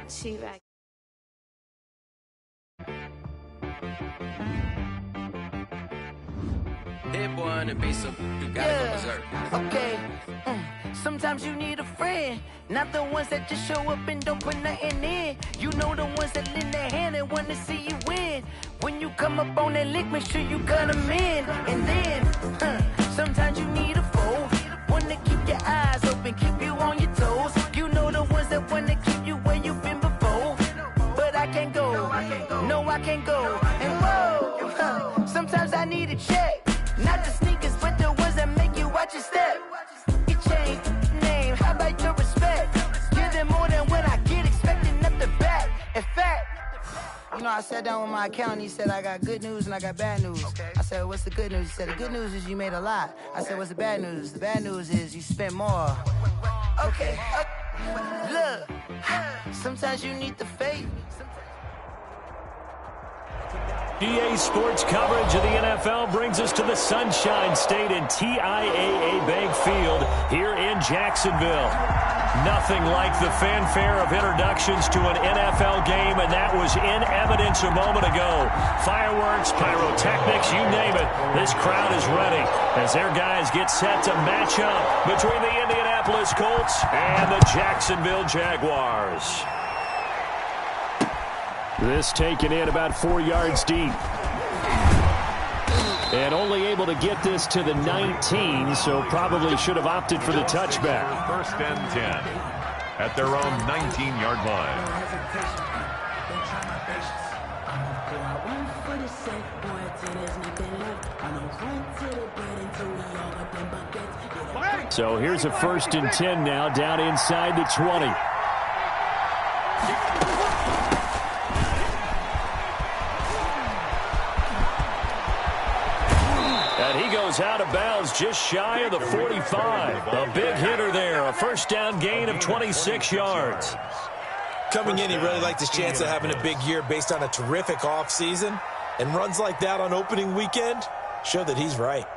T-Rex. Hit boy on the beat, so you gotta go berserk. Okay. Sometimes you need a friend, not the ones that just show up and don't put nothing in. You know the ones that lend their hand and want to see you win. When you come up on that lick, make sure you cut them in. And then, sometimes you need a foe, one to keep your eyes open, keep you on your toes. You know the ones that want to keep you where you've been before. But I can't go, no I can't go. And whoa, sometimes I need a check. Not the sneakers, but the ones that make you watch your step. Your chain, name, how about your respect? Give them more than when I get expecting up the back. In fact, you know, I sat down with my accountant. He said, I got good news and I got bad news. I said, what's the good news? He said, the good news is you made a lot. I said, what's the bad news? The bad news is you spent more. Okay, look, sometimes you need the faith. EA Sports coverage of the NFL brings us to the Sunshine State in TIAA Bank Field here in Jacksonville. Nothing like the fanfare of introductions to an NFL game, and that was in evidence a moment ago. Fireworks, pyrotechnics, you name it. This crowd is ready as their guys get set to match up between the Indianapolis Colts and the Jacksonville Jaguars. This taken in about 4 yards deep. And only able to get this to the 19, so probably should have opted for the touchback. First and 10 at their own 19-yard line. So here's a first and 10 now, down inside the 20. Out of bounds just shy of the 45. A big hitter there. A first down gain of 26 yards. Coming in, he really liked his chance of having a big year based on a terrific offseason. And runs like that on opening weekend show that he's right.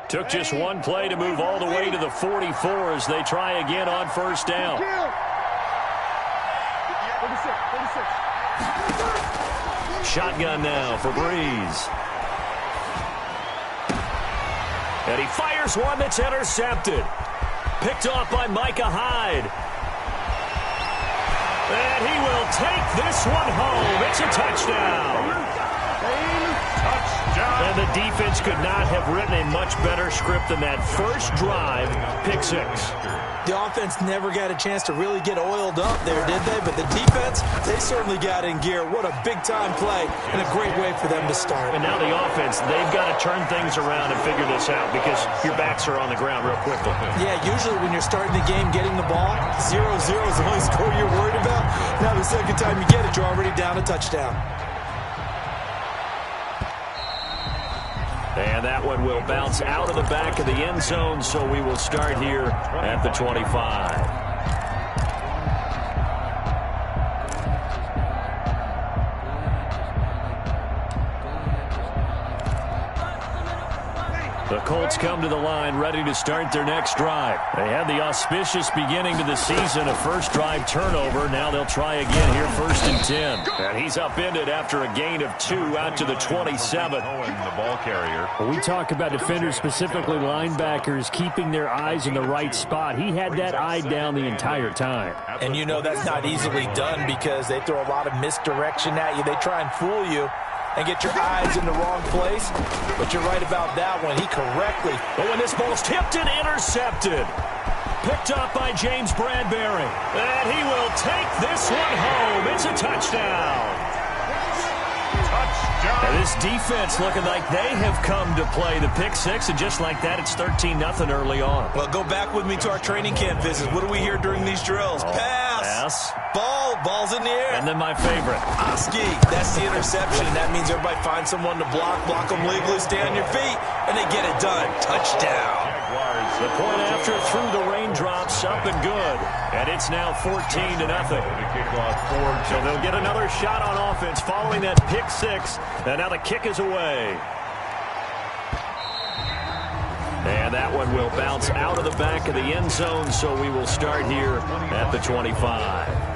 Took just one play to move all the way to the 44 as they try again on first down. 36. Shotgun now for Breeze. And he fires one that's intercepted. Picked off by Micah Hyde. And he will take this one home. It's a touchdown. And the defense could not have written a much better script than that first drive, pick six. The offense never got a chance to really get oiled up there, did they? But the defense, they certainly got in gear. What a big-time play and a great way for them to start. And now the offense, they've got to turn things around and figure this out because your backs are on the ground real quickly. Yeah, usually when you're starting the game, getting the ball, 0-0 is the only score you're worried about. Now the second time you get it, you're already down a touchdown. And that one will bounce out of the back of the end zone, so we will start here at the 25. The Colts come to the line ready to start their next drive. They had the auspicious beginning to the season, a first drive turnover. Now they'll try again here, first and 10. And he's upended after a gain of 2 out to the 27. The ball carrier. We talk about defenders, specifically linebackers, keeping their eyes in the right spot. He had that eye down the entire time. And you know that's not easily done because they throw a lot of misdirection at you. They try and fool you and get your eyes in the wrong place. But you're right about that one. He correctly. But when this ball's tipped and intercepted. Picked up by James Bradbury. And he will take this one home. It's a touchdown. And this defense looking like they have come to play the pick six, and just like that, it's 13-0 early on. Well, go back with me to our training camp visits. What do we hear during these drills? Pass. Ball's in the air. And then my favorite. Oski. That's the interception. That means everybody finds someone to block them legally, stay on your feet, and they get it done. Touchdown. The point after through the raindrops, up and good. And it's now 14-0. So they'll get another shot on offense following that pick six. And now the kick is away. And that one will bounce out of the back of the end zone, so we will start here at the 25.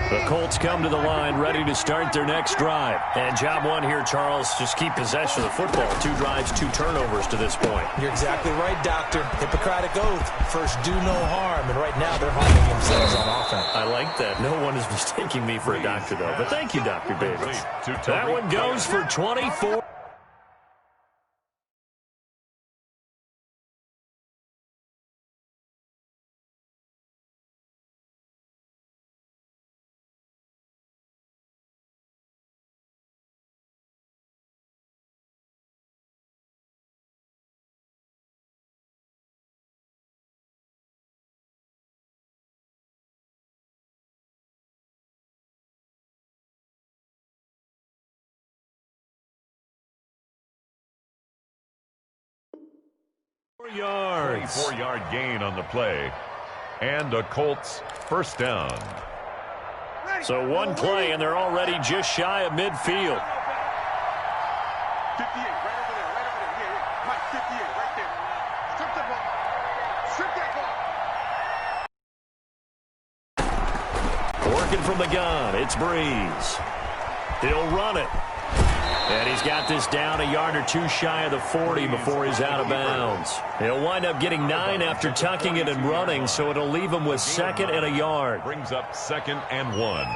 The Colts come to the line ready to start their next drive. And job one here, Charles, just keep possession of the football. 2 drives, 2 turnovers to this point. You're exactly right, Doctor. Hippocratic oath. First, do no harm. And right now, they're harming themselves on offense. I like that. No one is mistaking me for a doctor, though. But thank you, Dr. Davis. That one goes for 24. Yards. 24-yard gain on the play. And a Colts first down. So one play, and they're already just shy of midfield. 58, right over there, right over there. Yeah. Mike, 58, right there. Strip the ball. Strip that ball. Working from the gun, it's Breeze. He'll run it. And he's got this down a yard or 2 shy of the 40 before he's out of bounds. He'll wind up getting 9 after tucking it and running, so it'll leave him with 2nd and a yard. Brings up 2nd and 1.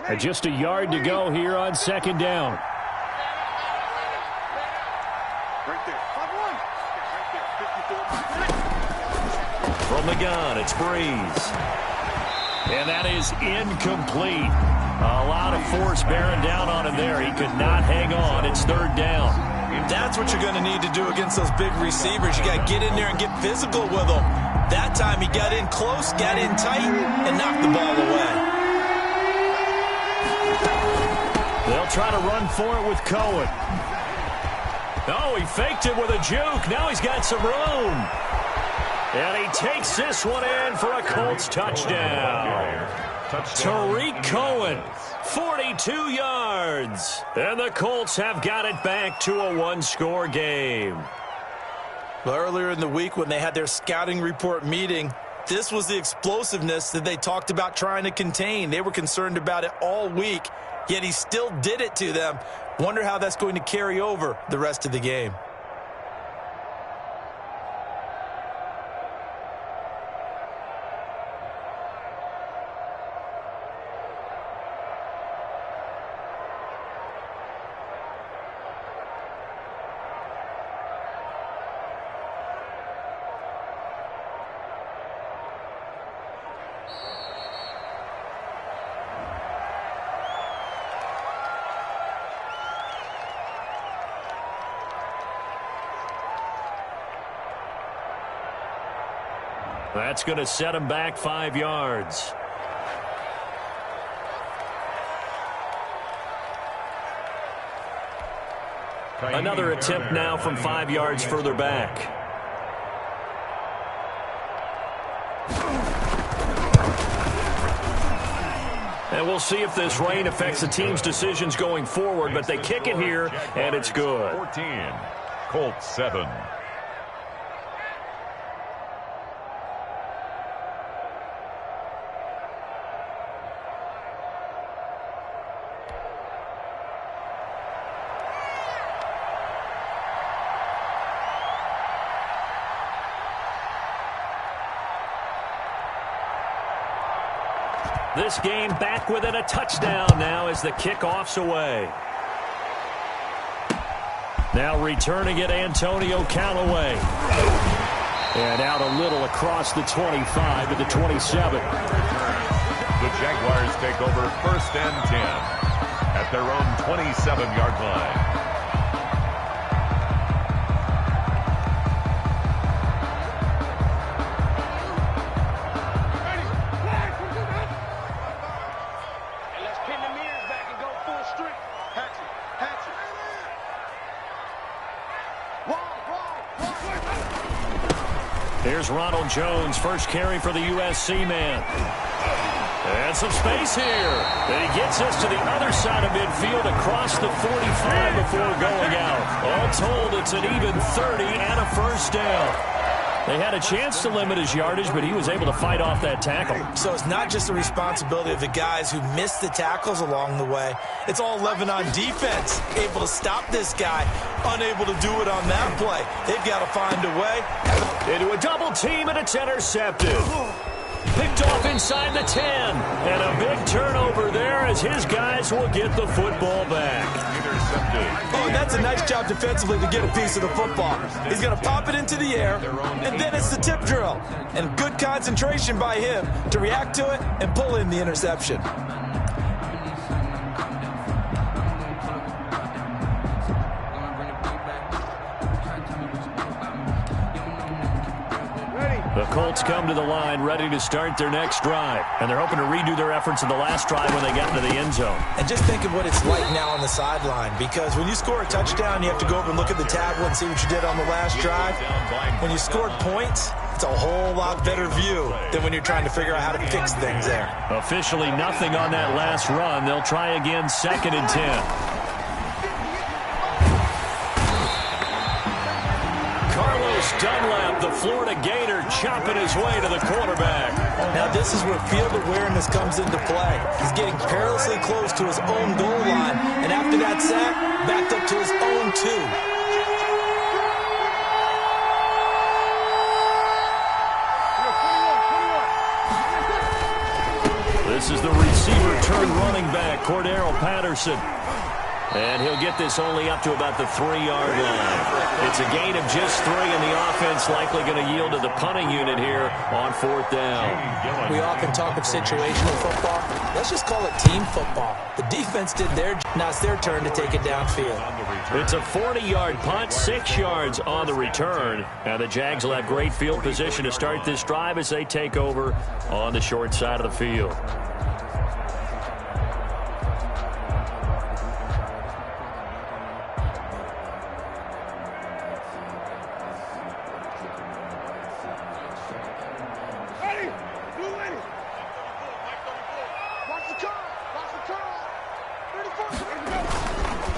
And just a yard to go here on 2nd down. Right there. 5-1. Right there. 54. From the gun, it's Breeze. And that is incomplete. A lot of force bearing down on him there. He could not hang on. It's 3rd down. That's what you're going to need to do against those big receivers. You got to get in there and get physical with them. That time he got in close, got in tight, and knocked the ball away. They'll try to run for it with Cohen. Oh, he faked it with a juke. Now he's got some room. And he takes this one in for a Colts touchdown. Tariq Cohen, 42 yards. And the Colts have got it back to a 1-score game. Well, earlier in the week when they had their scouting report meeting, this was the explosiveness that they talked about trying to contain. They were concerned about it all week, yet he still did it to them. Wonder how that's going to carry over the rest of the game. That's going to set him back 5 yards. Another attempt now from 5 yards further back. And we'll see if this rain affects the team's decisions going forward, but they kick it here, and it's good. 14, Colts 7. This game back within a touchdown now as the kickoff's away. Now returning it, Antonio Callaway. And out a little across the 25 to the 27. The Jaguars take over 1st and 10 at their own 27-yard line. Here's Ronald Jones, first carry for the USC man. And some space here. And he gets us to the other side of midfield across the 45 before going out. All told, it's an even 30 and a first down. They had a chance to limit his yardage, but he was able to fight off that tackle. So it's not just the responsibility of the guys who missed the tackles along the way. It's all 11 on defense, able to stop this guy, unable to do it on that play. They've got to find a way. Into a double team, and it's intercepted. Picked off inside the 10. And a big turnover there as his guys will get the football back. Oh, that's a nice job defensively to get a piece of the football. He's going to pop it into the air, and then it's the tip drill. And good concentration by him to react to it and pull in the interception. The Colts come to the line ready to start their next drive. And they're hoping to redo their efforts in the last drive when they got into the end zone. And just think of what it's like now on the sideline, because when you score a touchdown, you have to go over and look at the tablet and see what you did on the last drive. When you scored points, it's a whole lot better view than when you're trying to figure out how to fix things there. Officially nothing on that last run. They'll try again, 2nd and 10. Dunlap, the Florida Gator, chopping his way to the quarterback. Now this is where field awareness comes into play. He's getting perilously close to his own goal line, and after that sack, backed up to his own 2. This is the receiver turned running back, Cordero Patterson. And he'll get this only up to about the 3-yard line. It's a gain of just 3, and the offense likely going to yield to the punting unit here on 4th down. We often talk of situational football. Let's just call it team football. The defense did their job. Now it's their turn to take it downfield. It's a 40-yard punt, 6 yards on the return. Now the Jags will have great field position to start this drive as they take over on the short side of the field.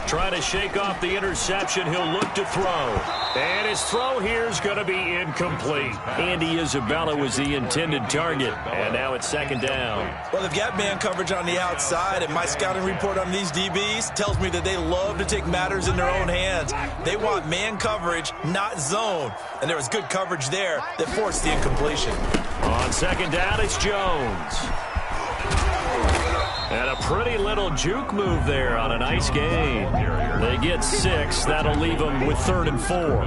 Trying to shake off the interception. He'll look to throw. And his throw here is going to be incomplete. Andy Isabella was the intended target. And now it's 2nd down. Well, they've got man coverage on the outside, and my scouting report on these DBs tells me that they love to take matters in their own hands. They want man coverage, not zone. And there was good coverage there that forced the incompletion. On 2nd down, it's Jones. And a pretty little juke move there on a nice gain. They get 6. That'll leave them with 3rd and 4. All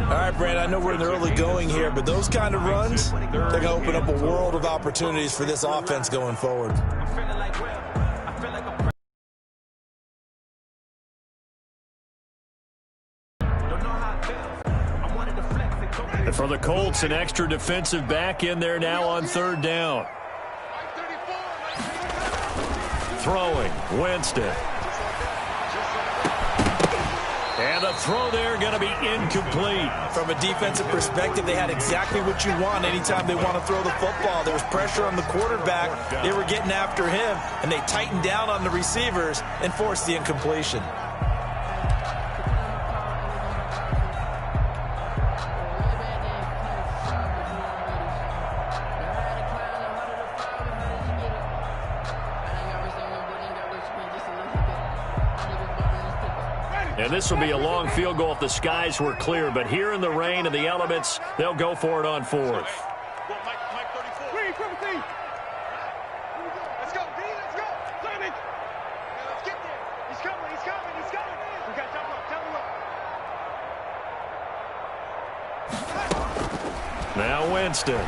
right, Brad, I know we're in the early going here, but those kind of runs, they're going to open up a world of opportunities for this offense going forward. And for the Colts, an extra defensive back in there now on 3rd down. Throwing, Winston. And the throw there going to be incomplete. From a defensive perspective, they had exactly what you want anytime they want to throw the football. There was pressure on the quarterback. They were getting after him, and they tightened down on the receivers and forced the incompletion. And this will be a long field goal if the skies were clear. But here in the rain and the elements, they'll go for it on 4th. Mike 34. Let's go, D. Let's go. Simon. Let's get there. He's coming. We got to double up. Now Winston.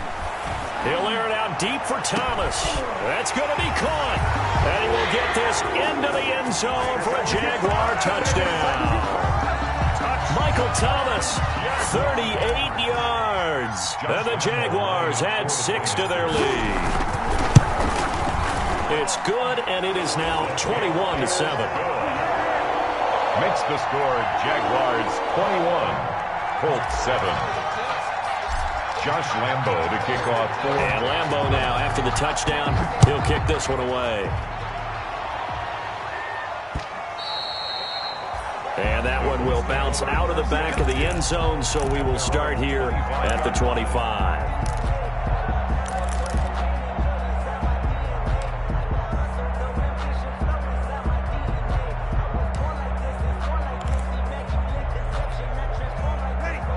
He'll air it out deep for Thomas. That's going to be caught. And he will get this into the end zone for a Jaguar touchdown. Michael Thomas, 38 yards. And the Jaguars add 6 to their lead. It's good, and it is now 21-7. Makes the score Jaguars 21, Colts 7. Josh Lambo to kick off 4. And Lambo now, after the touchdown, he'll kick this one away. And that one will bounce out of the back of the end zone, so we will start here at the 25.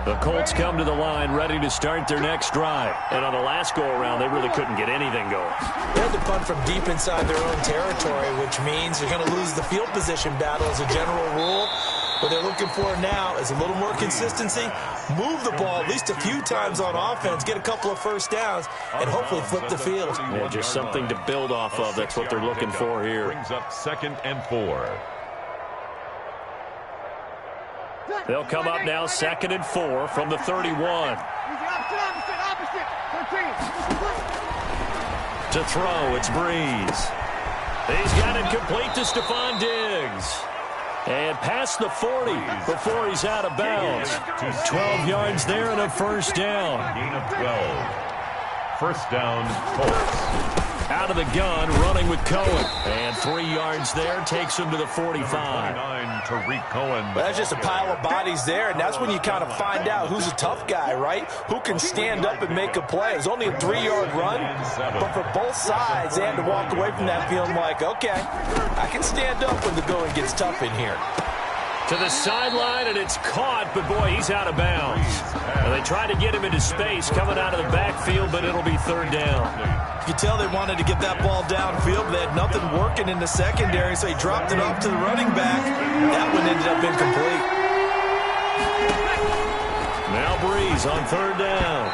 The Colts come to the line ready to start their next drive. And on the last go-around, they really couldn't get anything going. They had to punt from deep inside their own territory, which means you're going to lose the field position battle as a general rule. What they're looking for now is a little more consistency, move the ball at least a few times on offense, get a couple of first downs, and hopefully flip the field. Yeah, just something to build off of. That's what they're looking for here. Brings up 2nd and 4. They'll come up now 2nd and 4 from the 31. To throw, it's Breeze. He's got it complete to Stephon Diggs. And past the 40 before he's out of bounds. 12 yards there and a first down. Gain of 12. First down, Colts. Out of the gun, running with Cohen. And 3 yards there, takes him to the 45. 29, Tariq Cohen. But that's just a pile of bodies there, and that's when you kind of find out who's a tough guy, right? Who can stand up and make a play. It was only a 3-yard run, but for both sides, they had to walk away from that feeling like, okay, I can stand up when the going gets tough in here. To the sideline, and it's caught, but boy, he's out of bounds. And they tried to get him into space coming out of the backfield, but it'll be 3rd down. You can tell they wanted to get that ball downfield, but they had nothing working in the secondary, so he dropped it off to the running back. That one ended up incomplete. Now Breeze on 3rd down.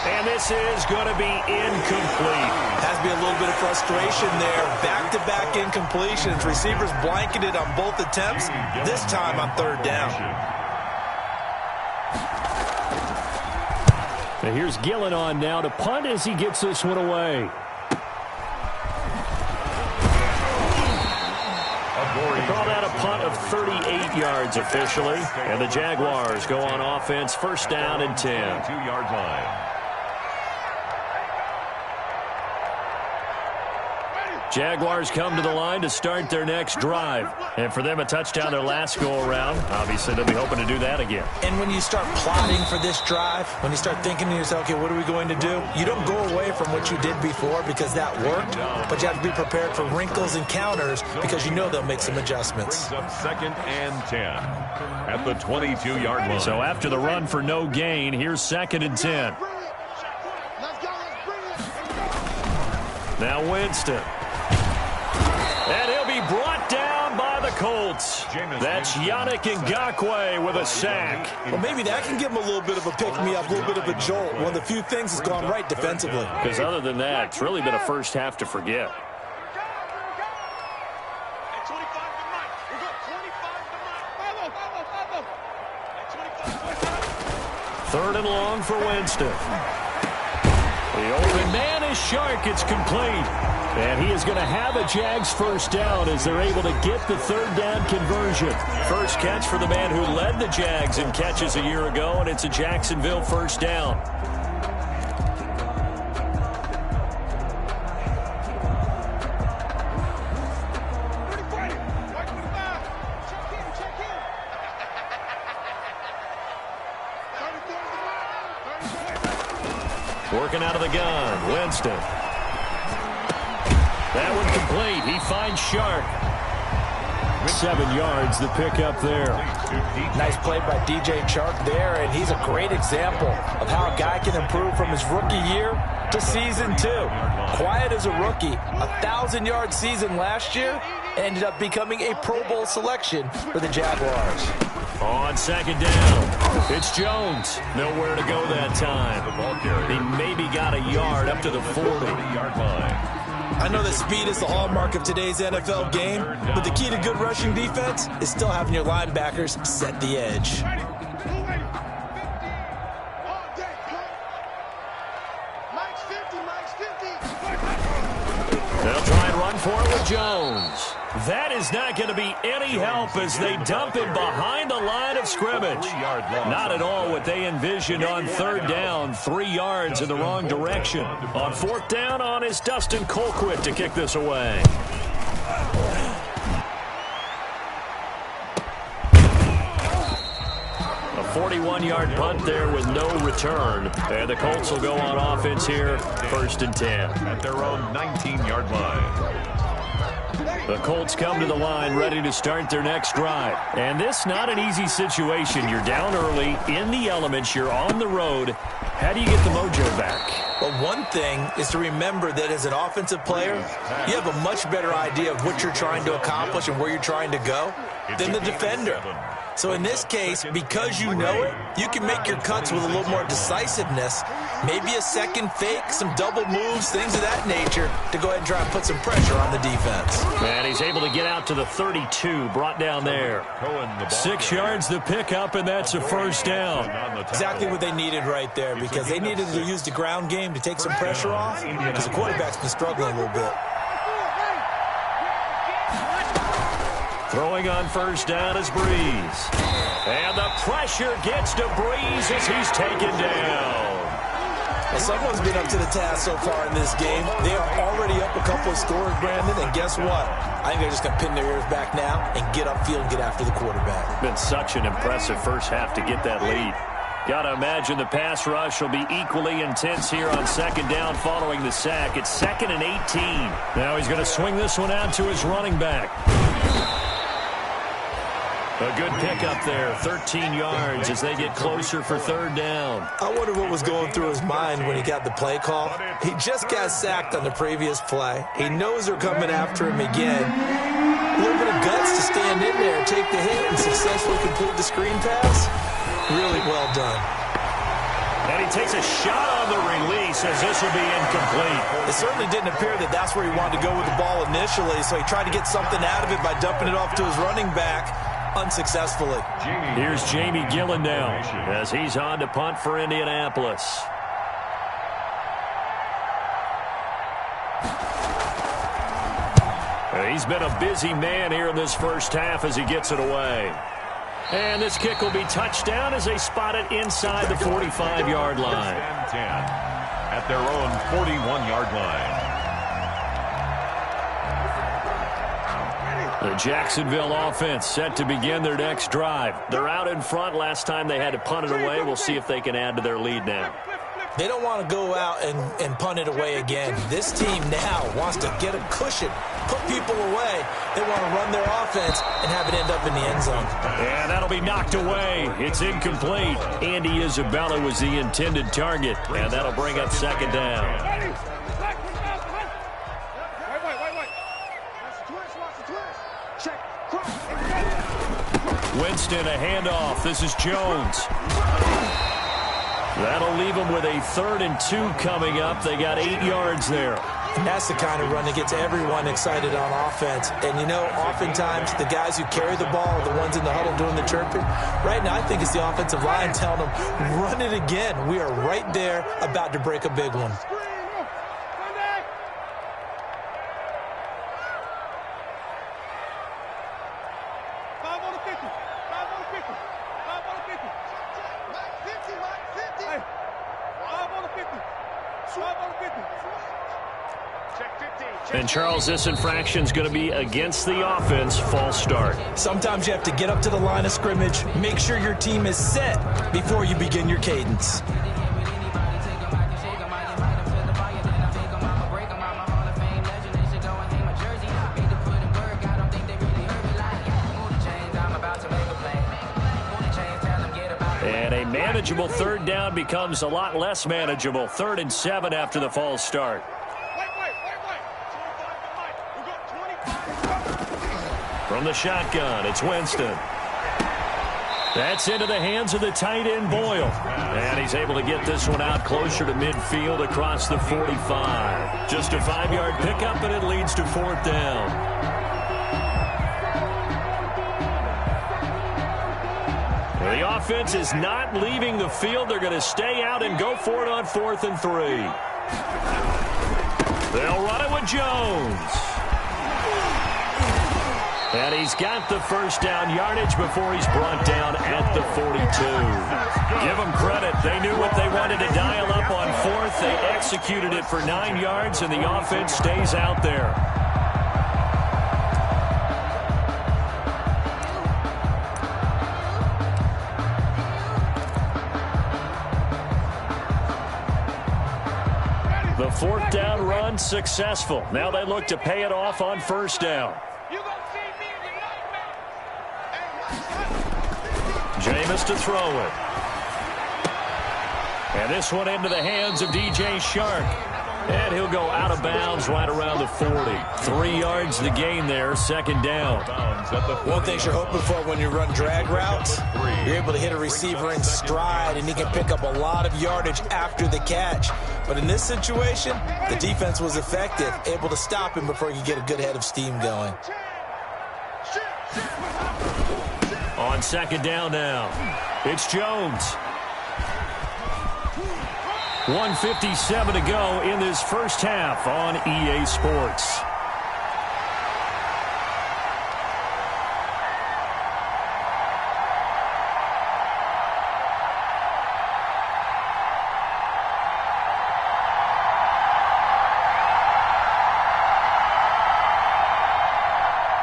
And this is going to be incomplete. Has to be a little bit of frustration there. Back-to-back incompletions. Receivers blanketed on both attempts, this time on 3rd down. And here's Gillen on now to punt as he gets this one away. They call that a punt of 38 yards officially. And the Jaguars go on offense, 1st down and 10. 2-yard line. Jaguars come to the line to start their next drive. And for them, a touchdown their last go-around. Obviously, they'll be hoping to do that again. And when you start plotting for this drive, when you start thinking to yourself, okay, what are we going to do? You don't go away from what you did before because that worked, but you have to be prepared for wrinkles and counters because you know they'll make some adjustments. Brings up 2nd and 10 at the 22-yard line. So after the run for no gain, here's 2nd and 10. Now Winston. And he'll be brought down by the Colts. That's Yannick Ngakoue with a sack. Well, maybe that can give him a little bit of a pick-me-up, a little bit of a jolt. One of the few things that's gone right defensively. Because other than that, it's really been a first half to forget. 3rd and long for Winston. The open man is Shark. It's complete. And he is going to have a Jags first down as they're able to get the 3rd down conversion. First catch for the man who led the Jags in catches a year ago, and it's a Jacksonville first down. Working out of the gun, Winston. That one complete. He finds Shark. 7 yards, the pick up there. Nice play by DJ Chark there, and he's a great example of how a guy can improve from his rookie year to season 2. Quiet as a rookie, 1,000-yard season last year, ended up becoming a Pro Bowl selection for the Jaguars. On 2nd down, it's Jones. Nowhere to go that time. He maybe got a yard up to the 40-yard line. I know that speed is the hallmark of today's NFL game, but the key to good rushing defense is still having your linebackers set the edge. They'll try and run for it with Jones. That is not going to be any help as they dump him behind the line of scrimmage. Not at all what they envisioned on third down. 3 yards in the wrong direction. On fourth down on is Dustin Colquitt to kick this away. A 41-yard punt there with no return. And the Colts will go on offense here, 1st and 10. At their own 19-yard line. The Colts come to the line ready to start their next drive. And this not an easy situation. You're down early, in the elements, you're on the road. How do you get the mojo back? Well, one thing is to remember that as an offensive player, you have a much better idea of what you're trying to accomplish and where you're trying to go than the defender. So in this case, because you know it, you can make your cuts with a little more decisiveness, maybe a second fake, some double moves, things of that nature, to go ahead and try and put some pressure on the defense. And he's able to get out to the 32, brought down there. 6 yards the pickup, and that's a first down. Exactly what they needed right there, because they needed to use the ground game to take some pressure off, because the quarterback's been struggling a little bit. Throwing on first down is Breeze. And the pressure gets to Breeze as he's taken down. Well, someone's been up to the task so far in this game. They are already up a couple of scores, Brandon, and guess what? I think they're just going to pin their ears back now and get upfield and get after the quarterback. Been such an impressive first half to get that lead. Got to imagine the pass rush will be equally intense here on second down following the sack. It's 2nd and 18. Now he's going to swing this one out to his running back. A good pickup there, 13 yards as they get closer for third down. I wonder what was going through his mind when he got the play call. He just got sacked on the previous play. He knows they're coming after him again. A little bit of guts to stand in there, take the hit, and successfully complete the screen pass. Really well done. And he takes a shot on the release as this will be incomplete. It certainly didn't appear that that's where he wanted to go with the ball initially, so he tried to get something out of it by dumping it off to his running back. Unsuccessfully. Here's Jamie Gillen now as he's on to punt for Indianapolis. He's been a busy man here in this first half as he gets it away. And this kick will be touchdown as they spot it inside the 45-yard line. 10 at their own 41-yard line. The Jacksonville offense set to begin their next drive. They're out in front. Last time they had to punt it away. We'll see if they can add to their lead now. They don't want to go out and punt it away again. This team now wants to get a cushion, put people away. They want to run their offense and have it end up in the end zone. And that'll be knocked away. It's incomplete. Andy Isabella was the intended target, and that'll bring up second down. Winston, a handoff. This is Jones. That'll leave them with a 3rd and 2 coming up. They got 8 yards there. And that's the kind of run that gets everyone excited on offense. And, you know, oftentimes the guys who carry the ball are the ones in the huddle doing the chirping. Right now, I think it's the offensive line telling them, run it again. We are right there about to break a big one. And, Charles, this infraction's going to be against the offense. False start. Sometimes you have to get up to the line of scrimmage, make sure your team is set before you begin your cadence. And a manageable third down becomes a lot less manageable. 3rd and 7 after the false start. From the shotgun, it's Winston. That's into the hands of the tight end, Boyle. And he's able to get this one out closer to midfield across the 45. Just a 5-yard pickup, and it leads to 4th down. Well, the offense is not leaving the field. They're going to stay out and go for it on 4th and 3. They'll run it with Jones. And he's got the first down yardage before he's brought down at the 42. Give them credit. They knew what they wanted to dial up on fourth. They executed it for 9 yards, and the offense stays out there. The fourth down run successful. Now they look to pay it off on first down. Jameis to throw it. And this one into the hands of DJ Shark. And he'll go out of bounds right around the 40. 3 yards to gain there, second down. One thing you're hoping for when you run drag routes, you're able to hit a receiver in stride, and he can pick up a lot of yardage after the catch. But in this situation, the defense was effective, able to stop him before he could get a good head of steam going. On second down now, it's Jones. 1:57 to go in this first half on EA Sports.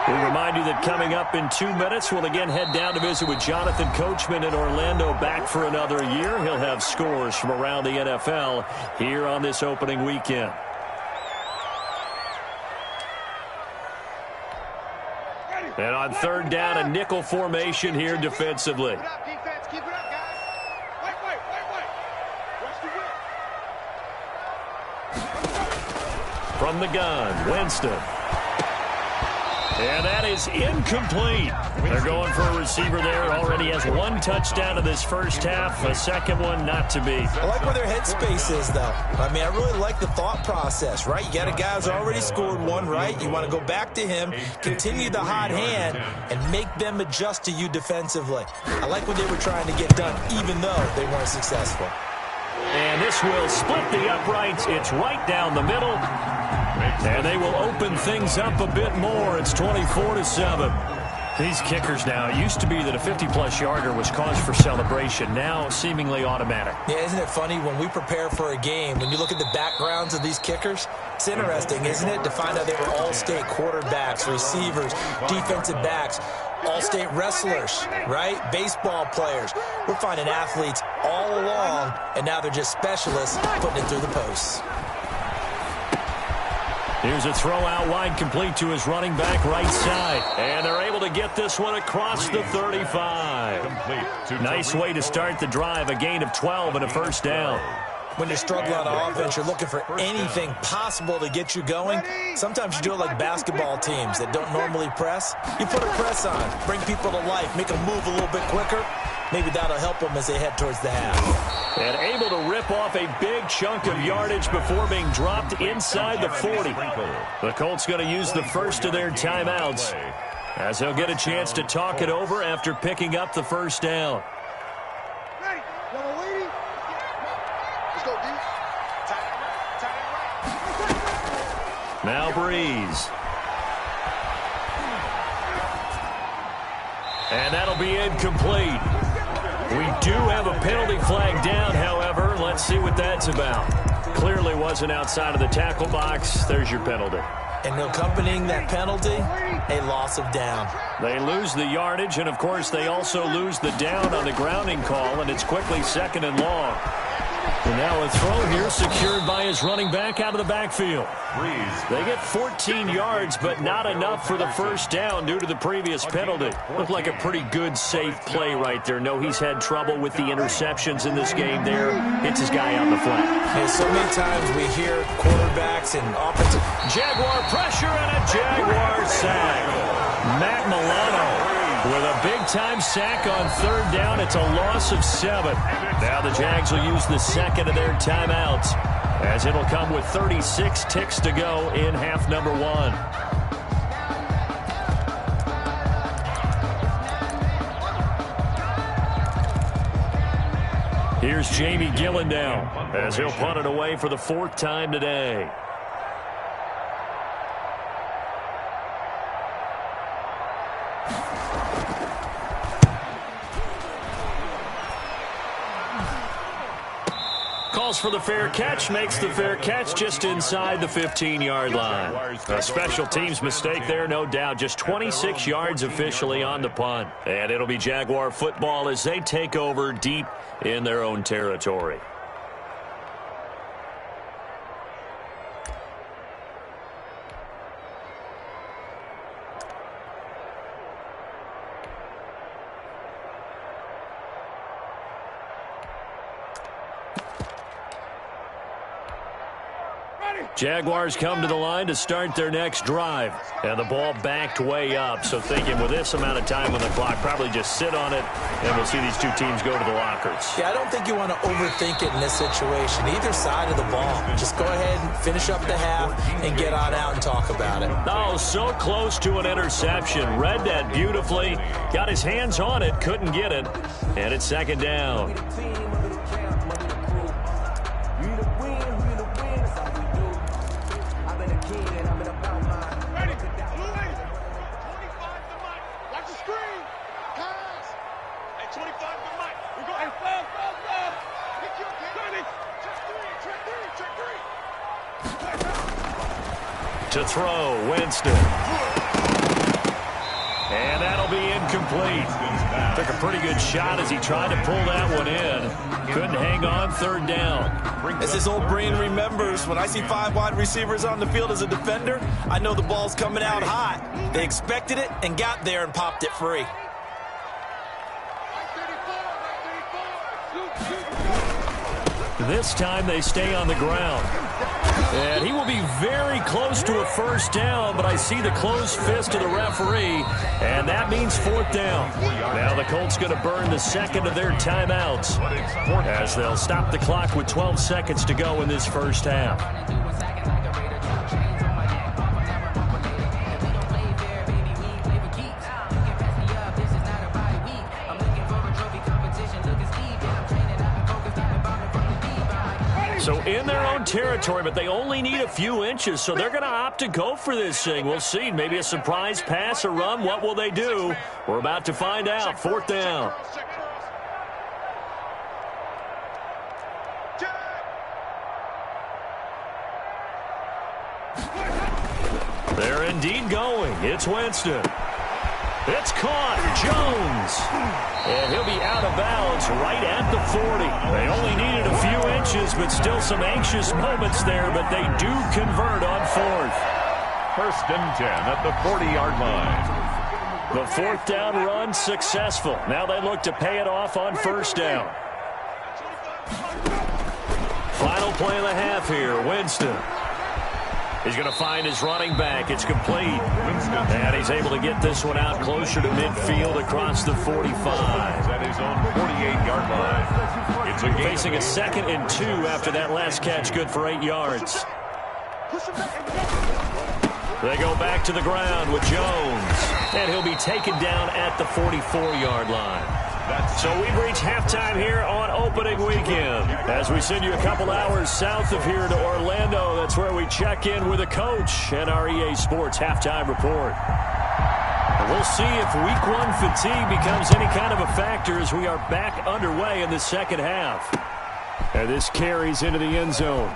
We remind you that coming up in 2 minutes, we'll again head down to visit with Jonathan Coachman in Orlando, back for another year. He'll have scores from around the NFL here on this opening weekend. And on third down, a nickel formation here defensively. Keep it up, defense. Keep it up, guys. Wait. Watch the whip. From the gun, Winston. And that is incomplete. They're going for a receiver there. Already has 1 touchdown in this first half. A second one not to be. I like where their headspace is, though. I mean, I really like the thought process, right? You got a guy who's already scored 1, right? You want to go back to him, continue the hot hand, and make them adjust to you defensively. I like what they were trying to get done, even though they weren't successful. And this will split the uprights. It's right down the middle. And they will open things up a bit more. It's 24-7. These kickers now, it used to be that a 50-plus yarder was cause for celebration. Now seemingly automatic. Yeah, isn't it funny when we prepare for a game, when you look at the backgrounds of these kickers, it's interesting, isn't it, to find out they were all-state quarterbacks, receivers, defensive backs, all-state wrestlers, right? Baseball players. We're finding athletes all along, and now they're just specialists putting it through the posts. Here's a throw out wide, complete to his running back right side. And they're able to get this one across the 35. Nice way to start the drive, a gain of 12 and a first down. When you're struggling on offense, you're looking for anything possible to get you going. Sometimes you do it like basketball teams that don't normally press. You put a press on, bring people to life, make them move a little bit quicker. Maybe that'll help them as they head towards the half. And able to rip off a big chunk of yardage before being dropped inside the 40. The Colts going to use the first of their timeouts as they'll get a chance to talk it over after picking up the first down. Ready. Yellow lady. Let's go, D. Tight right. Now Breeze. And that'll be incomplete. We do have a penalty flag down, however. Let's see what that's about. Clearly wasn't outside of the tackle box. There's your penalty. And accompanying that penalty, a loss of down. They lose the yardage, and, of course, they also lose the down on the grounding call, and it's quickly second and long. And now a throw here secured by his running back out of the backfield. They get 14 yards, but not enough for the first down due to the previous penalty. Looked like a pretty good, safe play right there. No, he's had trouble with the interceptions in this game there. Hits his guy out in the flat. Yeah, so many times we hear quarterbacks and offensive. Jaguar pressure and a Jaguar sack. Matt Milano with a big-time sack on third down. It's a loss of 7. Now the Jags will use the second of their timeouts, as it'll come with 36 ticks to go in half number 1. Here's Jamie Gillen now, as he'll punt it away for the 4th time today. calls for the fair catch, makes the fair catch just inside the 15-yard line. A special teams mistake there, no doubt. Just 26 yards officially on the punt. And it'll be Jaguar football as they take over deep in their own territory. Jaguars come to the line to start their next drive. And the ball backed way up. So thinking with this amount of time on the clock, probably just sit on it, and we'll see these two teams go to the lockers. Yeah, I don't think you want to overthink it in this situation. Either side of the ball. Just go ahead and finish up the half and get on out and talk about it. Oh, so close to an interception. Read that beautifully. Got his hands on it, couldn't get it. And it's second down. To throw, Winston. And that'll be incomplete. Took a pretty good shot as he tried to pull that one in. Couldn't hang on, third down. As his old brain remembers, when I see 5 wide receivers on the field as a defender, I know the ball's coming out hot. They expected it and got there and popped it free. This time they stay on the ground. And he will be very close to a first down, but I see the closed fist of the referee, and that means fourth down. Now the Colts going to burn the second of their timeouts as they'll stop the clock with 12 seconds to go in this first half. So in their own territory, but they only need a few inches, so they're going to opt to go for this thing. We'll see. Maybe a surprise pass or run. What will they do? We're about to find out. Fourth down. They're indeed going. It's Winston. It's caught. Jones. And he'll be out of bounds right at the 40. They only needed a few inches, but still some anxious moments there, but they do convert on fourth. First and 10 at the 40-yard line. The fourth down run successful. Now they look to pay it off on first down. Final play of the half here. Winston. He's going to find his running back. It's complete. And he's able to get this one out closer to midfield across the 45. At his own 48-yard line. It's a game. Facing a 2nd and 2 after that last catch, good for 8 yards. They go back to the ground with Jones. And he'll be taken down at the 44-yard line. So we've reached halftime here on opening weekend. As we send you a couple hours south of here to Orlando, that's where we check in with a coach and our EA Sports halftime report. And we'll see if week 1 fatigue becomes any kind of a factor as we are back underway in the second half. And this carries into the end zone.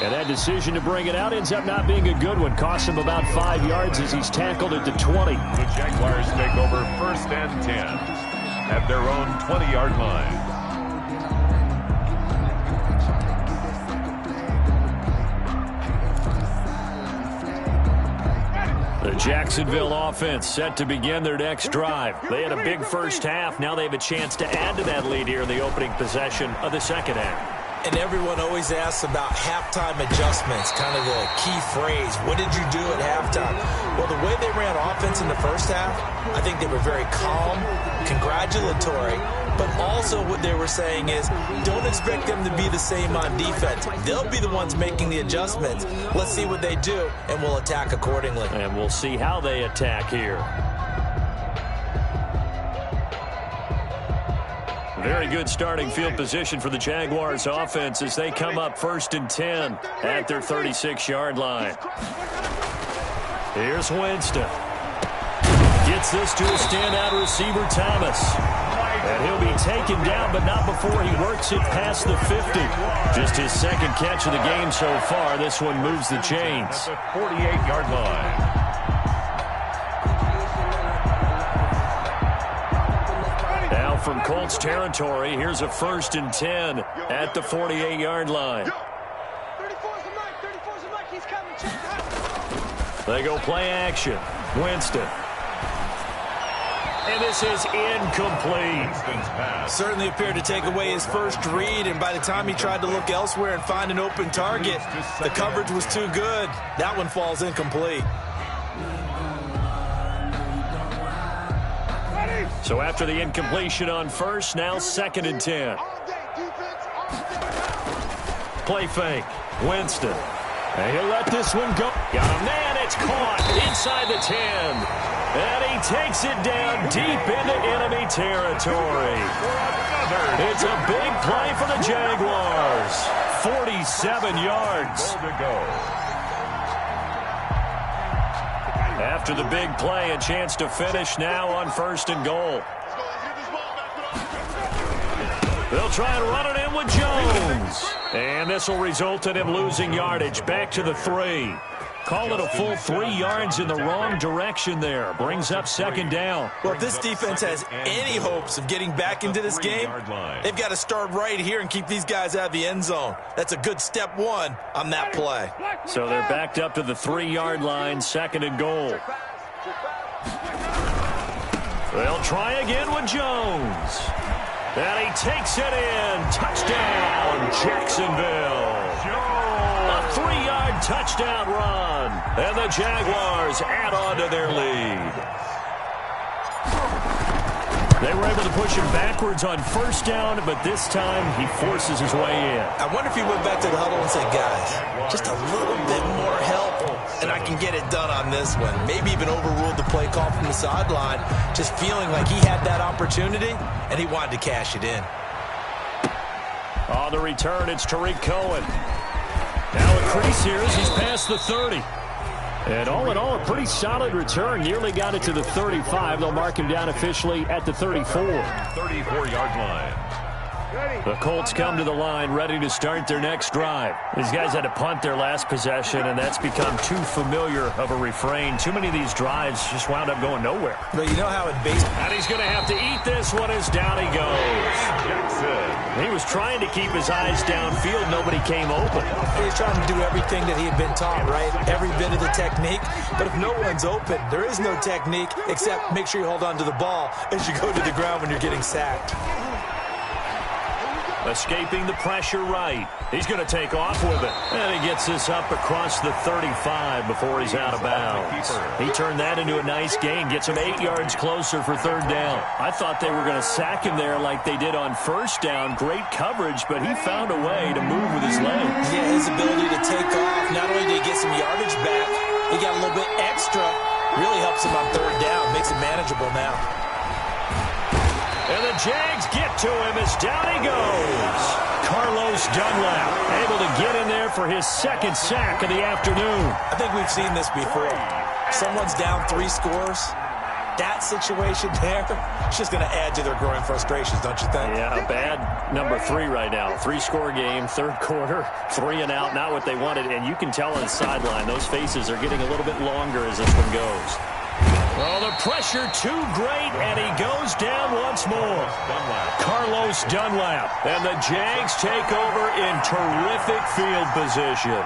And that decision to bring it out ends up not being a good one. Costs him about 5 yards as he's tackled at the 20. The Jaguars take over first and 10 at their own 20-yard line. The Jacksonville offense set to begin their next drive. They had a big first half. Now they have a chance to add to that lead here in the opening possession of the second half. And everyone always asks about halftime adjustments, kind of the key phrase. What did you do at halftime? Well, the way they ran offense in the first half, I think they were very calm, congratulatory, but also what they were saying is don't expect them to be the same on defense. They'll be the ones making the adjustments. Let's see what they do, and we'll attack accordingly. And we'll see how they attack here. Very good starting field position for the Jaguars offense as they come up first and 10 at their 36-yard line. Here's Winston. Gets this to a standout receiver, Thomas. And he'll be taken down, but not before he works it past the 50. Just his second catch of the game so far. This one moves the chains. At the 48-yard line. Now from Colts territory, here's a 1st and 10 at the 48-yard line. 34's the mic. 34's the mic. He's coming. Check it out. They go play action. Winston. And this is incomplete. Certainly appeared to take away his first read, and by the time he tried to look elsewhere and find an open target, the coverage was too good. That one falls incomplete. So after the incompletion on first, now 2nd and 10. Play fake. Winston. And he'll let this one go. Got a man. It's caught inside the 10. And he takes it down deep into enemy territory. It's a big play for the Jaguars. 47 yards. After the big play, a chance to finish now on 1st and goal. They'll try and run it in with Jones. And this will result in him losing yardage back to the 3. Call it a full 3 yards in the wrong direction there. Brings up 2nd down. Well, if this defense has any hopes of getting back into this game, they've got to start right here and keep these guys out of the end zone. That's a good step 1 on that play. So they're backed up to the 3-yard line, 2nd and goal. They'll try again with Jones. And he takes it in. Touchdown, Jacksonville. A 3-yard touchdown run. And the Jaguars add on to their lead. They were able to push him backwards on 1st down, but this time he forces his way in. I wonder if he went back to the huddle and said, guys, just a little bit more help, and I can get it done on this one. Maybe even overruled the play call from the sideline, just feeling like he had that opportunity, and he wanted to cash it in. On the return, it's Tariq Cohen. Now a crease here as he's past the 30. And all in all, a pretty solid return. Nearly got it to the 35. They'll mark him down officially at the 34. 34-yard line. The Colts come to the line ready to start their next drive. These guys had to punt their last possession, and that's become too familiar of a refrain. Too many of these drives just wound up going nowhere. But you know how in baseball... And he's going to have to eat this one as down he goes. Jackson. He was trying to keep his eyes downfield. Nobody came open. He was trying to do everything that he had been taught, right? Every bit of the technique. But if no one's open, there is no technique except make sure you hold on to the ball as you go to the ground when you're getting sacked. Escaping the pressure right. He's going to take off with it. And he gets this up across the 35 before he's out of bounds. He turned that into a nice gain. Gets him 8 yards closer for 3rd down. I thought they were going to sack him there like they did on 1st down. Great coverage, but he found a way to move with his legs. Yeah, his ability to take off. Not only did he get some yardage back, he got a little bit extra. Really helps him on 3rd down. Makes it manageable now. And the Jags get to him as down he goes. Carlos Dunlap able to get in there for his 2nd sack of the afternoon. I think we've seen this before. Someone's down 3 scores. That situation there, it's just going to add to their growing frustrations, don't you think? Yeah, a bad number 3 right now. 3-score game, 3rd quarter, 3 and out, not what they wanted. And you can tell on the sideline, those faces are getting a little bit longer as this one goes. Oh, the pressure too great, and he goes down once more. Carlos Dunlap, and the Jags take over in terrific field position.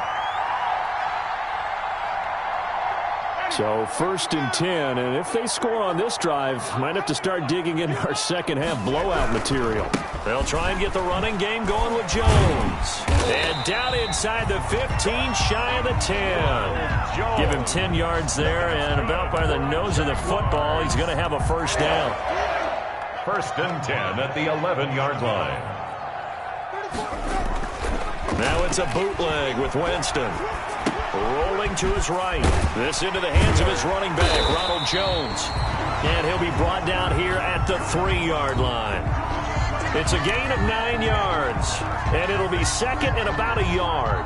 So 1st and 10, and if they score on this drive, might have to start digging into our second-half blowout material. They'll try and get the running game going with Jones. And down inside the 15, shy of the 10. Give him 10 yards there, and about by the nose of the football, he's going to have a 1st down. 1st and 10 at the 11-yard line. Now it's a bootleg with Winston. Rolling to his right. This into the hands of his running back, Ronald Jones. And he'll be brought down here at the 3-yard line. It's a gain of 9 yards. And it'll be 2nd and about a yard.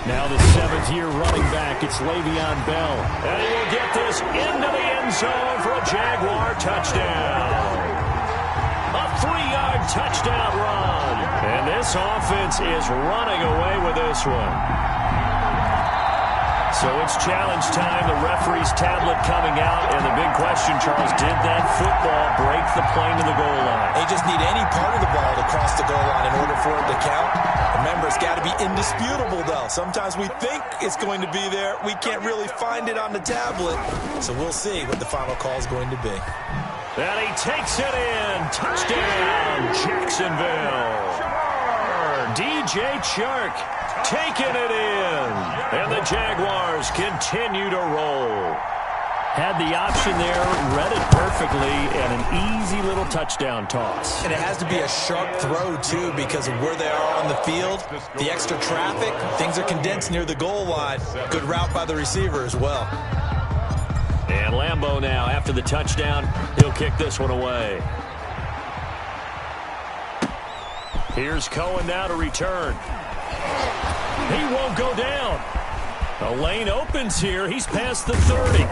Now the seventh-year running back, it's Le'Veon Bell. And he will get this into the end zone for a Jaguar touchdown. A 3-yard touchdown run. And this offense is running away with this one. So it's challenge time. The referee's tablet coming out. And the big question, Charles, did that football break the plane to the goal line? They just need any part of the ball to cross the goal line in order for it to count. Remember, it's got to be indisputable, though. Sometimes we think it's going to be there. We can't really find it on the tablet. So we'll see what the final call is going to be. And he takes it in. Touchdown, Jacksonville. DJ Chark taking it in. And the Jaguars continue to roll. Had the option there, read it perfectly, and an easy little touchdown toss. And it has to be a sharp throw, too, because of where they are on the field. The extra traffic, things are condensed near the goal line. Good route by the receiver as well. And Lambeau now, after the touchdown, he'll kick this one away. Here's Cohen now to return. He won't go down. The lane opens here. He's past the 30.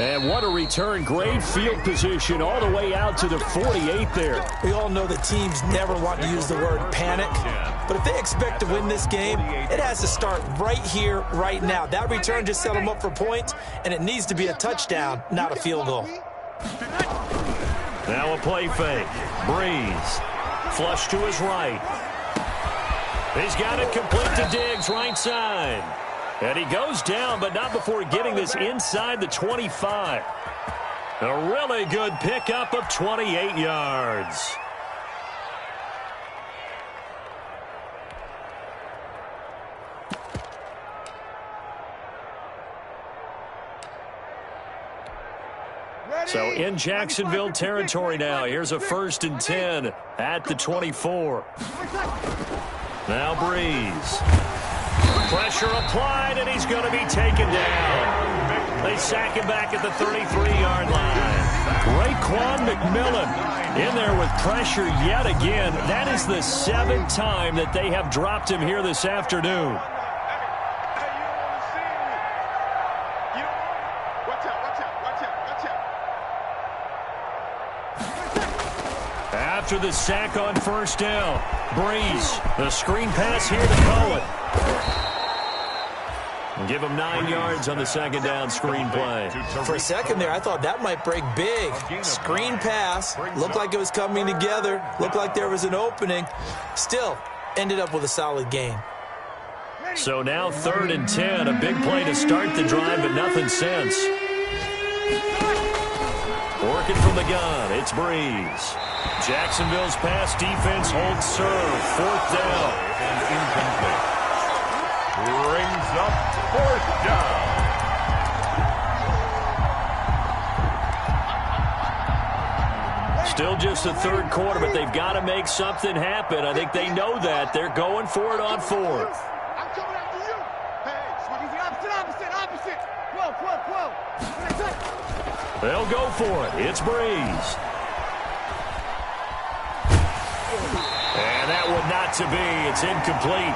And what a return. Great field position all the way out to the 48 there. We all know that teams never want to use the word panic. But if they expect to win this game, it has to start right here, right now. That return just set them up for points, and it needs to be a touchdown, not a field goal. Now a play fake. Breeze. Flush to his right. He's got it complete to Diggs, right side. And he goes down, but not before getting this inside the 25. A really good pickup of 28 yards. So in Jacksonville territory now. Here's a 1st and 10 at the 24. Now Breeze. Pressure applied, and he's going to be taken down. They sack him back at the 33-yard line. Raekwon McMillan in there with pressure yet again. That is the 7th time that they have dropped him here this afternoon. After the sack on 1st down, Breeze, the screen pass here to Cohen. Give him 9 yards on the 2nd down screen play. For a second there, I thought that might break big. Screen pass, looked like it was coming together, looked like there was an opening. Still, ended up with a solid gain. So now 3rd and 10, a big play to start the drive, but nothing since. Working from the gun, it's Breeze. Jacksonville's pass defense holds serve. 4th down. And incomplete. Brings up 4th down. Still just the 3rd quarter, but they've got to make something happen. I think they know that. They're going for it on 4th. I'm coming after you. Hey, Smokey's the opposite. Whoa. They'll go for it. It's Breeze. And that one not to be. It's incomplete.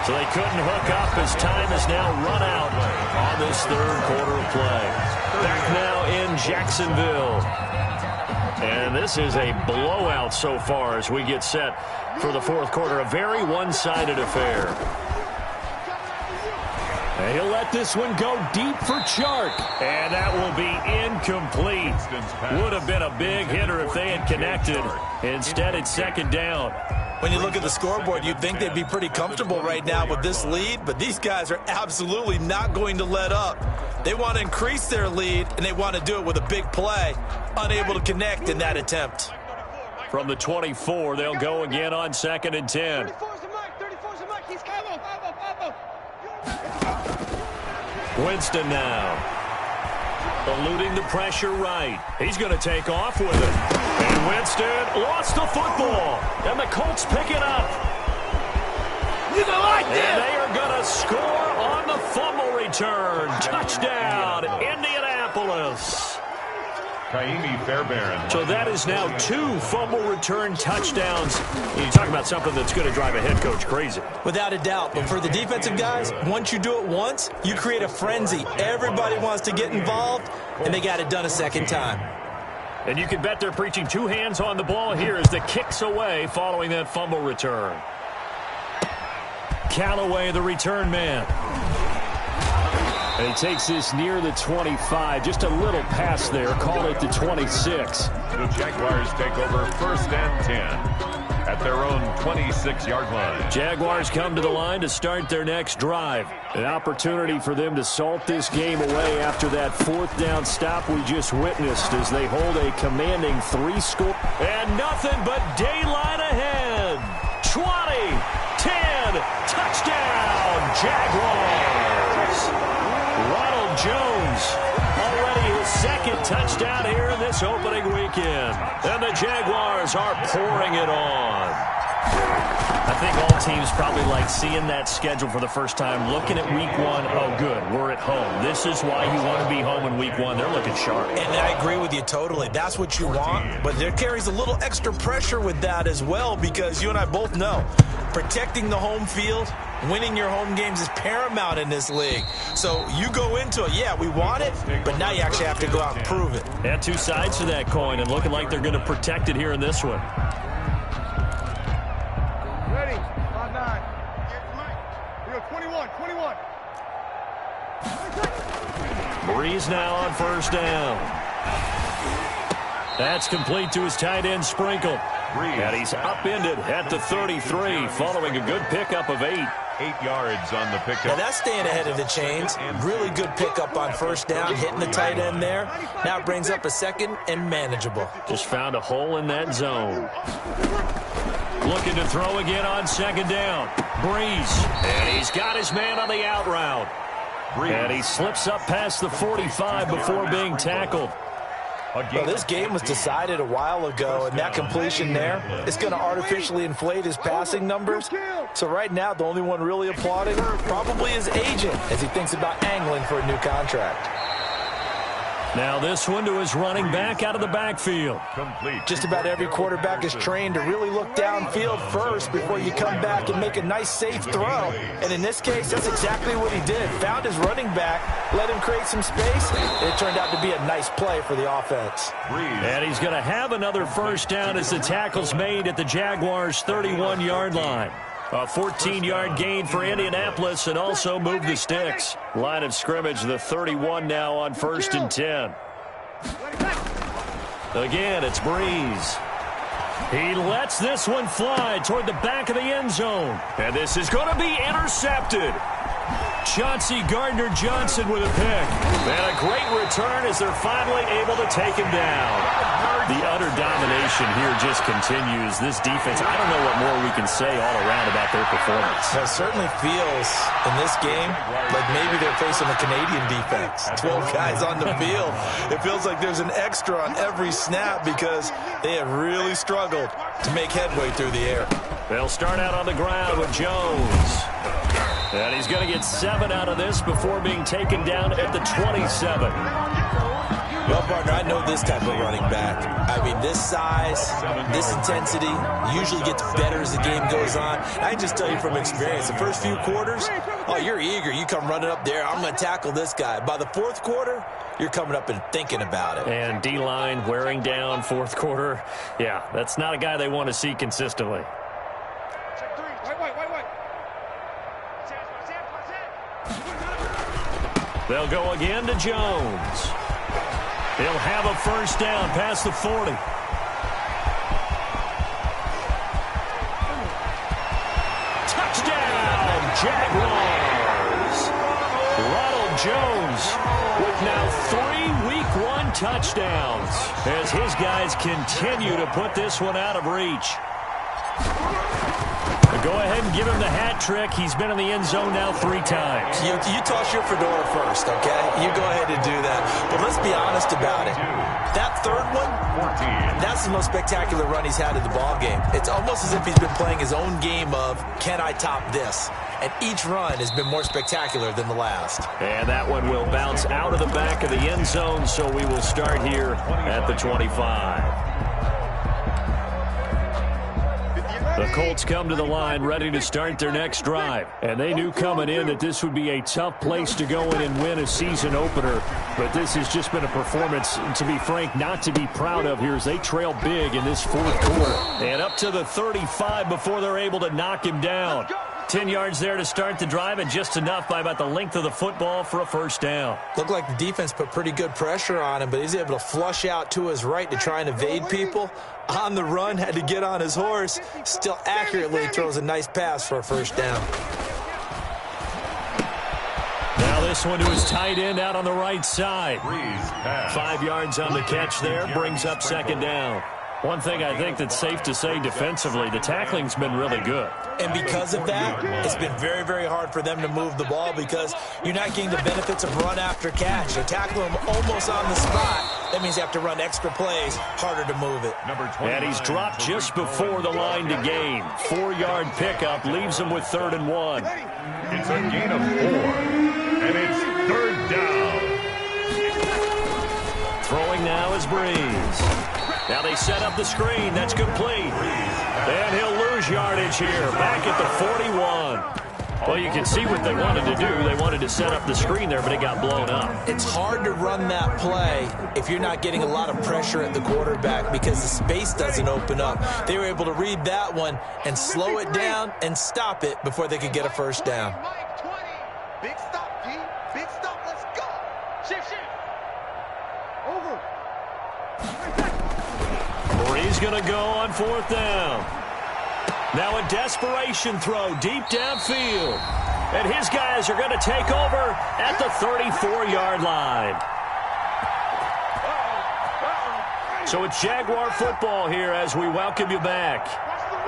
So they couldn't hook up as time has now run out on this 3rd quarter of play. Back now in Jacksonville. And this is a blowout so far as we get set for the 4th quarter. A very one-sided affair. And he'll let this one go deep for Chark. And that will be incomplete. Would have been a big hitter if they had connected. Instead, it's 2nd down. When you look at the scoreboard, you'd think they'd be pretty comfortable right now with this lead, but these guys are absolutely not going to let up. They want to increase their lead, and they want to do it with a big play. Unable to connect in that attempt. From the 24, they'll go again on 2nd and 10. 34's the mark. He's coming. Winston now. Eluding the pressure right. He's going to take off with it. And Winston lost the football. And the Colts pick it up. You don't like this. And they are going to score on the fumble return. Touchdown, Indianapolis. So that is now 2 fumble return touchdowns. You talk about something that's going to drive a head coach crazy. Without a doubt. But for the defensive guys, once you do it once, you create a frenzy. Everybody wants to get involved, and they got it done a second time. And you can bet they're preaching 2 hands on the ball here as the kick's away following that fumble return. Callaway, the return man. And he takes this near the 25. Just a little pass there. Call it the 26. The Jaguars take over 1st and 10 at their own 26-yard line. Jaguars come to the line to start their next drive. An opportunity for them to salt this game away after that 4th down stop we just witnessed as they hold a commanding 3-score. And nothing but daylight ahead. 20, 10, touchdown, Jaguars. Ronald Jones, already his 2nd touchdown here in this opening weekend. And the Jaguars are pouring it on. I think all teams probably like seeing that schedule for the first time, looking at week 1. Oh, good, we're at home. This is why you want to be home in week 1. They're looking sharp. And I agree with you totally. That's what you want. But there carries a little extra pressure with that as well, because you and I both know protecting the home field, winning your home games is paramount in this league. So you go into it, yeah, we want it, but now you actually have to go out and prove it. And 2 sides to that coin, and looking like they're going to protect it here in this one. Ready. 5-9. 21. Breeze now on 1st down. That's complete to his tight end, Sprinkle. And he's upended at the 33 following a good pickup of 8. 8 yards on the pickup. Now that's staying ahead of the chains. Really good pickup on 1st down, hitting the tight end there. Now it brings up a 2nd and manageable. Just found a hole in that zone. Looking to throw again on 2nd down. Breeze. And he's got his man on the out route. And he slips up past the 45 before being tackled. Well, this game was decided a while ago, and that completion there is going to artificially inflate his passing numbers. So right now, the only one really applauding probably his agent as he thinks about angling for a new contract. Now this one to his running back out of the backfield. Just about every quarterback is trained to really look downfield first before you come back and make a nice, safe throw. And in this case, that's exactly what he did. Found his running back, let him create some space, and it turned out to be a nice play for the offense. And he's going to have another 1st down as the tackle's made at the Jaguars' 31-yard line. A 14-yard gain for Indianapolis and also move the sticks. Line of scrimmage, the 31 now on 1st and 10. Again, it's Breeze. He lets this one fly toward the back of the end zone. And this is going to be intercepted. Chauncey Gardner-Johnson with a pick. And a great return as they're finally able to take him down. The utter domination here just continues. This defense, I don't know what more we can say all around about their performance. It certainly feels in this game like maybe they're facing a Canadian defense. 12 guys on the field. It feels like there's an extra on every snap because they have really struggled to make headway through the air. They'll start out on the ground with Jones. And he's going to get 7 out of this before being taken down at the 27. Well, partner, I know this type of running back. I mean, this size, this intensity usually gets better as the game goes on. I can just tell you from experience, the first few quarters, oh, you're eager. You come running up there, I'm going to tackle this guy. By the 4th quarter, you're coming up and thinking about it. And D-line wearing down 4th quarter. Yeah, that's not a guy they want to see consistently. They'll go again to Jones. He'll have a 1st down past the 40. Touchdown, Jaguars. Ronald Jones with now 3 Week 1 touchdowns as his guys continue to put this one out of reach. Go ahead and give him the hat trick. He's been in the end zone now 3 times. You toss your fedora first, okay? You go ahead and do that. But let's be honest about it. That third one, that's the most spectacular run he's had in the ballgame. It's almost as if he's been playing his own game of, can I top this? And each run has been more spectacular than the last. And that one will bounce out of the back of the end zone, so we will start here at the 25. The Colts come to the line ready to start their next drive. And they knew coming in that this would be a tough place to go in and win a season opener. But this has just been a performance, to be frank, not to be proud of here as they trail big in this fourth quarter. And up to the 35 before they're able to knock him down. 10 yards there to start the drive, and just enough by about the length of the football for a first down. Looked like the defense put pretty good pressure on him, but he's able to flush out to his right to try and evade people. On the run, had to get on his horse. Still accurately throws a nice pass for a first down. Now this one to his tight end out on the right side. 5 yards on the catch there, brings up second down. One thing I think that's safe to say defensively, the tackling's been really good. And because of that, it's been very, very hard for them to move the ball because you're not getting the benefits of run after catch. You tackle him almost on the spot. That means you have to run extra plays, harder to move it. And he's dropped just before the line to gain. 4-yard pickup leaves him with 3rd and 1. It's a gain of 4, and it's 3rd down. Throwing now is Breeze. Now they set up the screen. That's complete. And he'll lose yardage here. Back at the 41. Well, you can see what they wanted to do. They wanted to set up the screen there, but it got blown up. It's hard to run that play if you're not getting a lot of pressure at the quarterback because the space doesn't open up. They were able to read that one and slow it down and stop it before they could get a first down. Big stop, G. Big stop. Let's go. Shift. Over. He's going to go on 4th down. Now a desperation throw deep downfield. And his guys are going to take over at the 34-yard line. So it's Jaguar football here as we welcome you back.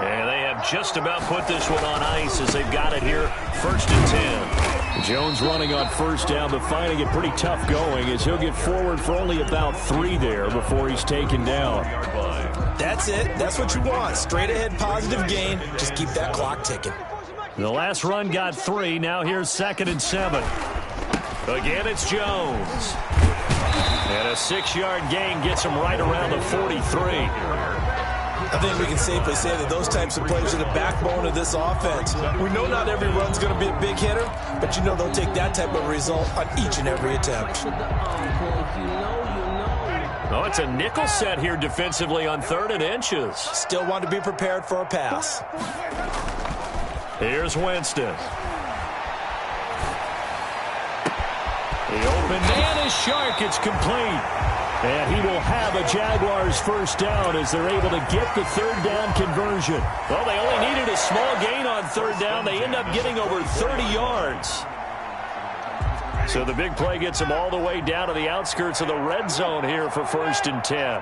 And they have just about put this one on ice as they've got it here, 1st and 10. Jones running on 1st down, but finding it pretty tough going as he'll get forward for only about 3 there before he's taken down. That's it. That's what you want. Straight ahead positive gain. Just keep that clock ticking. The last run got 3. Now here's 2nd and 7. Again, it's Jones. And a 6-yard gain gets him right around the 43. I think we can safely say that those types of plays are the backbone of this offense. We know not every run's going to be a big hitter, but you know they'll take that type of result on each and every attempt. Oh, it's a nickel set here defensively on 3rd and inches. Still want to be prepared for a pass. Here's Winston. The open man is Shark. It's complete. And he will have a Jaguars first down as they're able to get the 3rd down conversion. Well, they only needed a small gain on 3rd down. They end up getting over 30 yards. So the big play gets them all the way down to the outskirts of the red zone here for 1st and 10.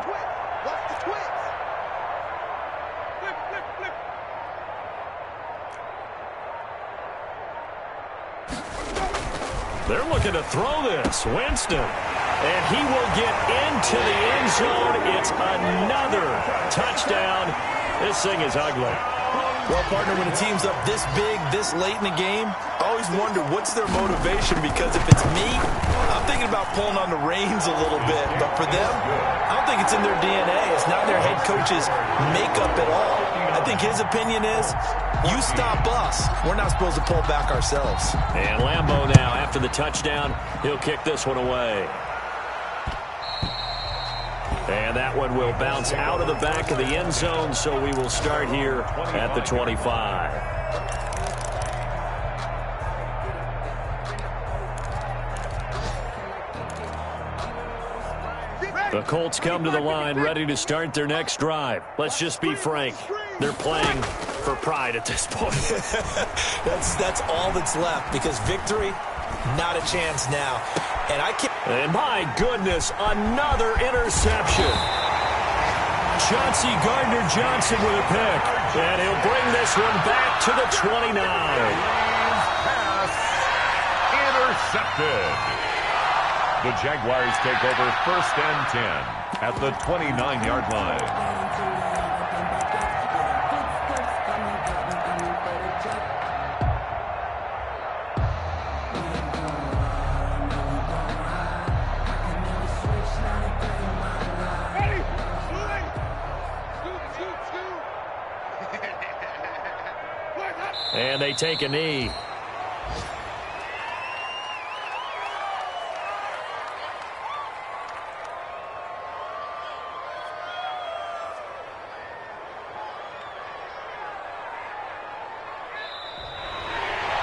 They're looking to throw this. Winston. And he will get into the end zone. It's another touchdown. This thing is ugly. Well, partner, when a team's up this big, this late in the game, I always wonder what's their motivation, because if it's me, I'm thinking about pulling on the reins a little bit. But for them, I don't think it's in their DNA. It's not their head coach's makeup at all. I think his opinion is, you stop us. We're not supposed to pull back ourselves. And Lambeau now, after the touchdown, he'll kick this one away. And that one will bounce out of the back of the end zone, so we will start here at the 25. The Colts come to the line ready to start their next drive. Let's just be frank. They're playing for pride at this point. That's all that's left, because victory, not a chance now. And I can't. And my goodness, another interception. Chauncey Gardner-Johnson with a pick. And he'll bring this one back to the 29. Pass intercepted. The Jaguars take over 1st and 10 at the 29-yard line. And they take a knee.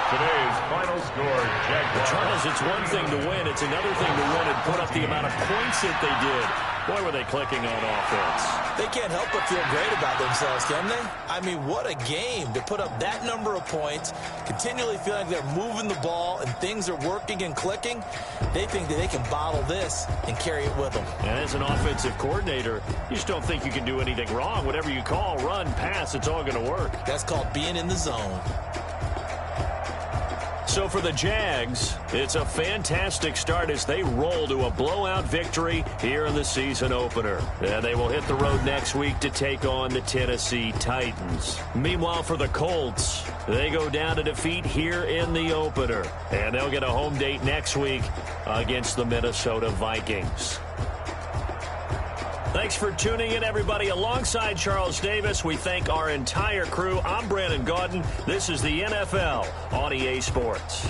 Today's final score, Jaguars. Charles, it's one thing to win. It's another thing to win and put up the amount of points that they did. Boy, were they clicking on offense. They can't help but feel great about themselves, can they? I mean, what a game to put up that number of points, continually feeling like they're moving the ball and things are working and clicking. They think that they can bottle this and carry it with them. And as an offensive coordinator, you just don't think you can do anything wrong. Whatever you call, run, pass, it's all going to work. That's called being in the zone. So for the Jags, it's a fantastic start as they roll to a blowout victory here in the season opener. And they will hit the road next week to take on the Tennessee Titans. Meanwhile, for the Colts, they go down to defeat here in the opener. And they'll get a home date next week against the Minnesota Vikings. Thanks for tuning in, everybody. Alongside Charles Davis, we thank our entire crew. I'm Brandon Gaudin. This is the NFL on EA Sports.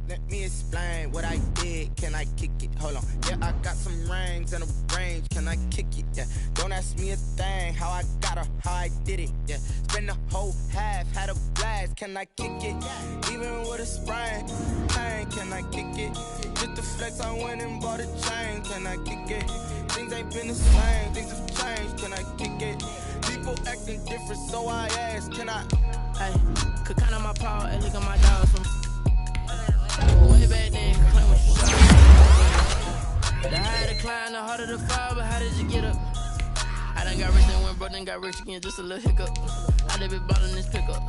Let me explain what I did. Can I kick it? Hold on. Yeah, I got some rings and a range. Can I kick it? Yeah. Don't ask me a thing. How I got her, how I did it. Yeah. Spend the whole half, had a blast. Can I kick it? Even with a sprain. Pain, can I kick it? Just the flex, I went and bought a chain. Can I kick it? Things ain't been the same. Things have changed. Can I kick it? People acting different, so I ask. Can I? Hey, could count on my paw and look at my dogs from. Way back then, claim what you saw. The higher the climb, the harder the fall, but how did you get up? I done got rich and went broke, then got rich again, just a little hiccup. I done been ballin' this pickup.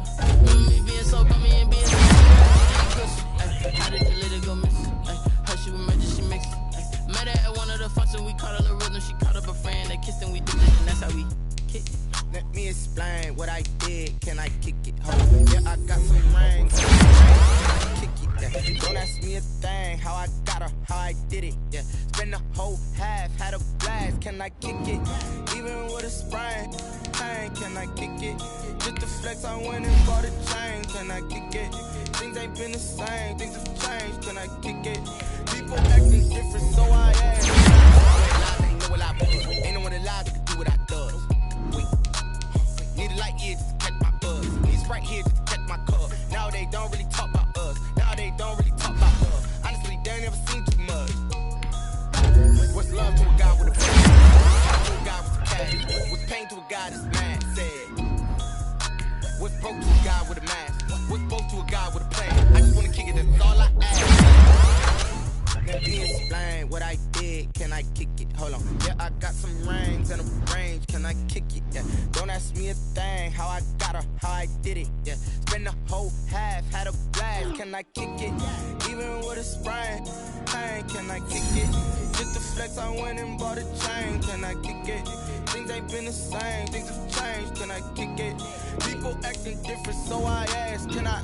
Me being so bummy and being so how did you let it go miss? How she was magic, she mixed. Met her at one of the functions, we caught a little rhythm, she caught up a friend, they kissed and we did it, and that's how we kicked it. Let me explain what I did. Can I kick it? Hold on. Yeah, I got some rings. Kick it, yeah. Don't ask me a thing. How I got her, how I did it, yeah. Spend the whole half, had a blast. Can I kick it? Even with a sprain. Pain, can I kick it? Just the flex, I went and bought a chain. Can I kick it? Things ain't been the same. Things have changed. Can I kick it? People acting different, so I ask. Ain't no what I buzz. Ain't no one alive that can do what I does. Need a light here just to catch my buzz. It's right here just to catch my cup. Now they don't really talk about us. Now they don't really talk about us. Honestly, they ain't never seen too much. What's love to a guy with a plan? What's to a guy with a cash? What's pain to a guy that's mad? Said. What's broke to a guy with a mask? What's broke to a guy with a plan? I just wanna kick it, that's all I ask. Let me explain what I did. Can I kick it? Hold on. Yeah, I got some rings and a range. Can I kick it? Yeah. Don't ask me a thing. How I got her, how I did it. Yeah. Spend the whole half, had a blast. Can I kick it? Even with a sprain. Pain, can I kick it? Just the flex, I went and bought a chain. Can I kick it? Things ain't been the same. Things have changed. Can I kick it? People acting different, so I ask. Can I?